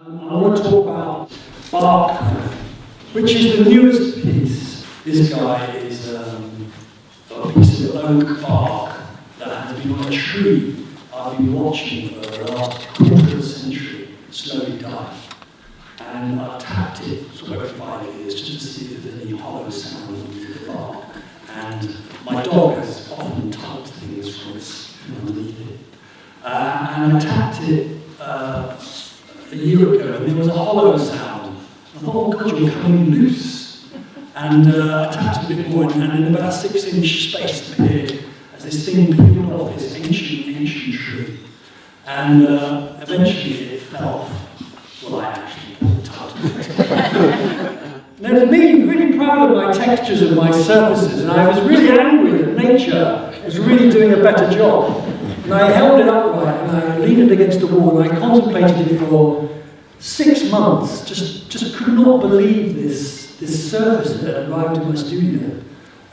I want to talk about bark, which is the newest piece. This guy is a piece of oak bark that has been on a tree I've been watching for the last quarter of a century slowly die. And I've tapped it for over 5 years just to see if there's any hollow sound underneath the bark. And my dog has often tugged things from underneath it. And I tapped it a year ago, and there was a hollow sound. I thought, oh God, you're coming loose. And I tapped a bit more, and in about a 6-inch space appeared as this thing peeled off this ancient tree. And eventually it fell off. Well, I actually tugged it. Now, to me, really proud of my textures and my surfaces, and I was really angry that nature was really doing a better job. And I held it upright, and I leaned it against the wall, and I contemplated it for 6 months. Just could not believe this surface that had arrived in my studio.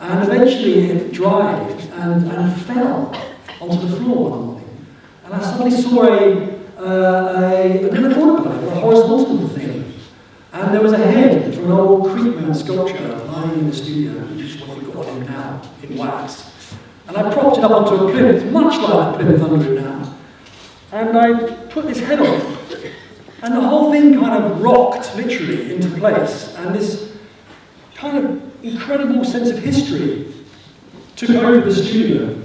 And eventually it dried and fell onto the floor one morning. And I suddenly saw I never thought about it, a horizontal thing. And there was a head from an old Creekman sculpture lying in the studio, which is what we've got in now, in wax. And I propped it up onto a plinth, much like the plinth under it now. And I put this head on it. And the whole thing kind of rocked, literally, into place. And this kind of incredible sense of history took over the studio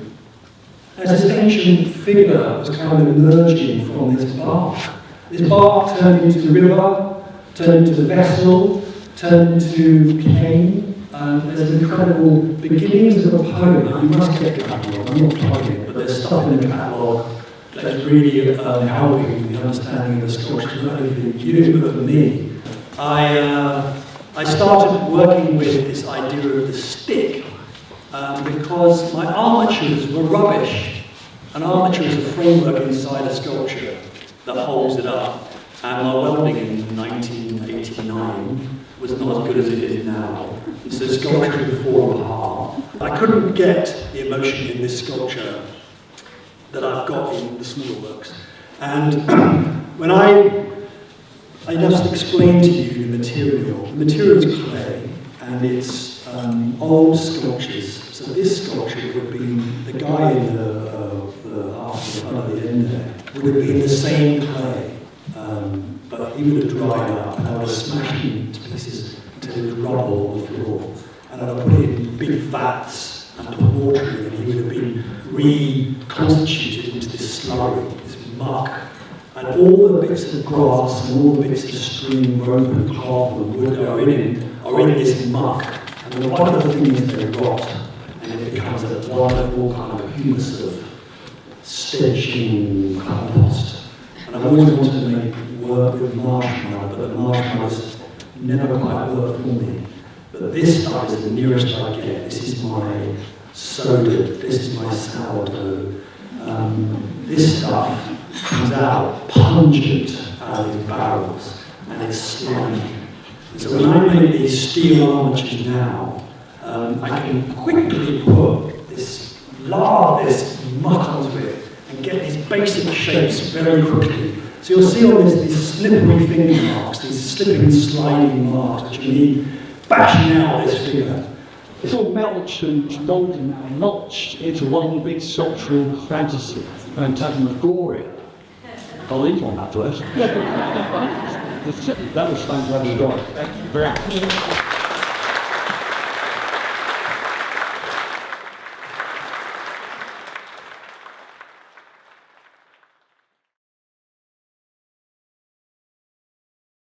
as this ancient figure was kind of emerging from this bark. This bark turned into the river, turned into the vessel, turned into cane. There's incredible beginnings of a poem. You must get the catalogue, I'm not plugging it, but there's stuff in the catalogue that's really helping the understanding of the sculpture, not only for you, but for me. I started working with this idea of the stick because my armatures were rubbish. An armature is a framework inside a sculpture that holds it up. And my welding in 1989 was not as good as it is now. So the sculpture had fallen apart. I couldn't get the emotion in this sculpture that I've got in the smaller works. And when I just explained to you the material is clay, and it's old sculptures. So this sculpture would have been, the guy in the after at the end there, would have been the same clay. But he would have dried up, and I would have smashed him into pieces until it would rubble on the floor. And I would have put it in big vats and put water in, and he would have been reconstituted into this slurry, this muck. And all the bits of grass and all the bits of string, rope and cloth and wood are in this muck. And the wonderful thing is they rot, and it becomes a wonderful kind of humus of stenching compost. And I've always wanted to make work with marshmallow, but the marshmallows never quite work for me. But this stuff is the nearest I get. This is my soda, this is my sourdough. This stuff comes out pungent out of these barrels, and it's slimy. And so when I make these steel armatures now, I can quickly put this muck onto it and get these basic shapes very quickly. So you'll see on these slippery finger marks, these slipping, sliding marks, which you need bashing out this figure. It's all melts and molded and notched into one big sculptural fantasy, phantasmagoria. I'll leave on that to us. That was fun to have a story. Thank you very much.